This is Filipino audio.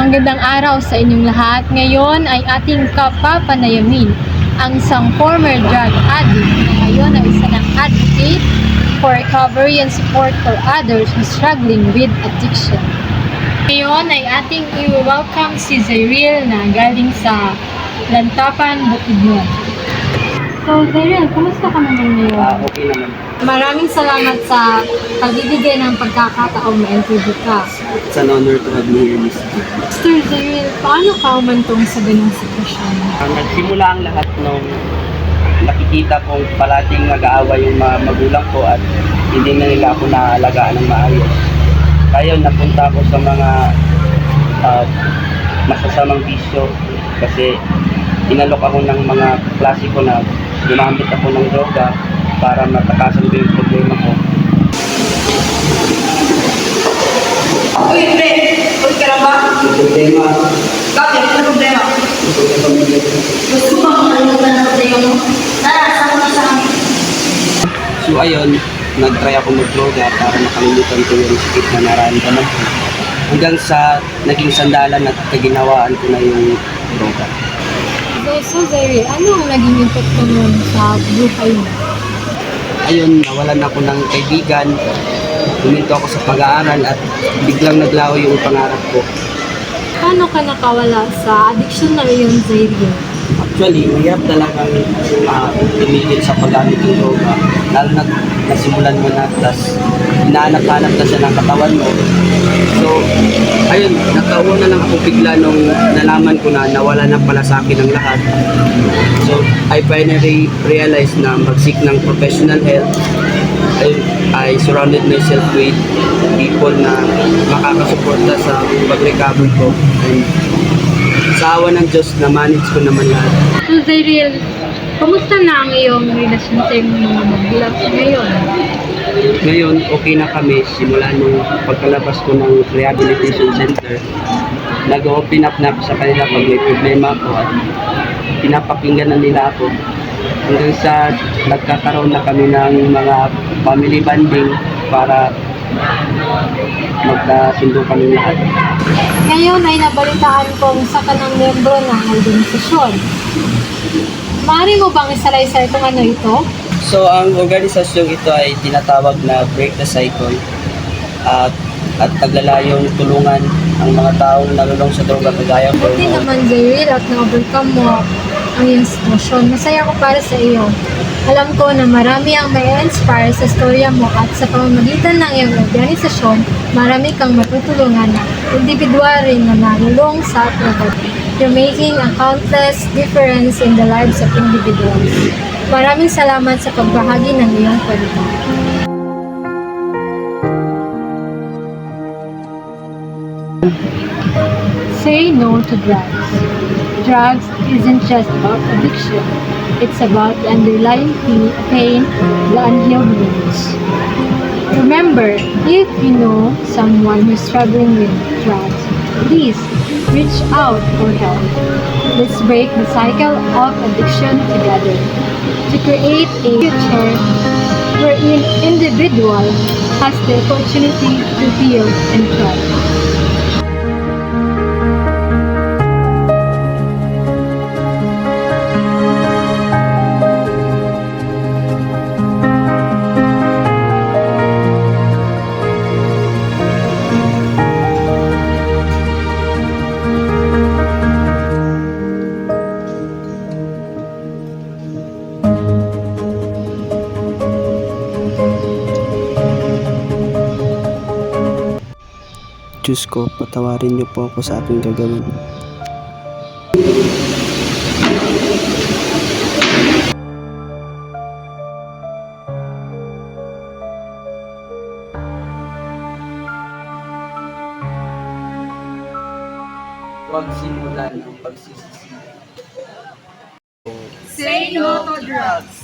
Magandang araw sa inyong lahat. Ngayon ay ating kapapanayamin ang isang former drug addict na ngayon ay isa ng advocate for recovery and support for others who struggling with addiction. Ngayon ay ating i-welcome si Zyril na galing sa Lantapan, Bukidnon. So Zyril, kumusta ka naman ngayon? Okay naman. Maraming salamat sa pagbibigay ng pagkakataong ma-interview ka. It's an honor to have me here, Miss. Mr. Zyril, paano ka umantong sa ganung sitwasyon? Nagsimula ang lahat nung nakikita kong parating nag-aaway yung mga magulang ko at hindi na nila ako naalagaan ng maayos. Kaya napunta ako sa mga masasamang bisyo kasi inalok ako ng mga klase ko na gumamit ako ng droga para matakasan ko yung problema ko. Uy, pre! Uy, ka lang ba? Problema. Bakit? Ano problema? Gusto mo bang makalimutan ang problema mo? Tara, sama ka sa amin. So ayun, nag-try ako mag-droga para makalimutan ko yung sakit na nararamdaman ko. Hanggang sa naging sandalan at kaginawaan ko na yung droga. So Zyril, ano ang naging epekto nun sa buhay mo? Ayun, nawalan ako ng kaibigan, huminto ako sa pag-aaral at biglang naglaho yung pangarap ko. Paano ka nakawala sa addiction na iyon, Zyril? Actually, mahirap talagang tumigil sa paggamit ng droga. Lalo na nasimulan mo na, tapos hinahanap-hanap na siya ng katawan mo. So, ayun, nagkaroon na lang ako bigla nung nalaman ko na nawala na pala sa akin ang lahat. So, I finally realized na mag-seek ng professional help. I surrounded myself with people na makakasuporta sa pag-recover ko. And sa awa ng Diyos, na-manage ko naman lahat. So Zyril, kamusta na ang iyong relasyon sa iyong mga magulang ngayon? Ngayon, okay na kami. Simula nung pagkalabas ko ng rehabilitation center, nag-open up na ako sa kanila pag may problema ako at pinapakinggan na nila ako. Hanggang sa nagkakaroon na kami ng mga family bonding para magkasundo kami lahat. Ngayon ay nabalitaan kong isa ka ng membro ng organisasyon. Maaari mo bang isalaysay kung ano ito? So, ang organisasyong ito ay tinatawag na Break the Cycle at naglalayong tulungan ang mga taong nalulong sa droga kagaya ko. Buti naman, Zyril, at na-overcome mo ang iyong sitwasyon. Masaya ko para sa iyo. Alam ko na marami ang may inspire sa storya mo at sa pamamagitan ng iyong organisasyon, marami kang matutulungan na individual rin na nalulong sa droga. You're making a countless difference in the lives of individuals. Maraming salamat sa pagbahagi ng iyong kwento. Say no to drugs. Drugs isn't just about addiction. It's about the underlying pain, the unhealed wounds. Remember, if you know someone who's struggling with drugs, please reach out for help. Let's break the cycle of addiction together to create a future wherein individual has the opportunity to heal and thrive. Diyos ko, patawarin niyo po ako sa aking gagawin. Huwag simulan ang pagsisisi. Say no to drugs.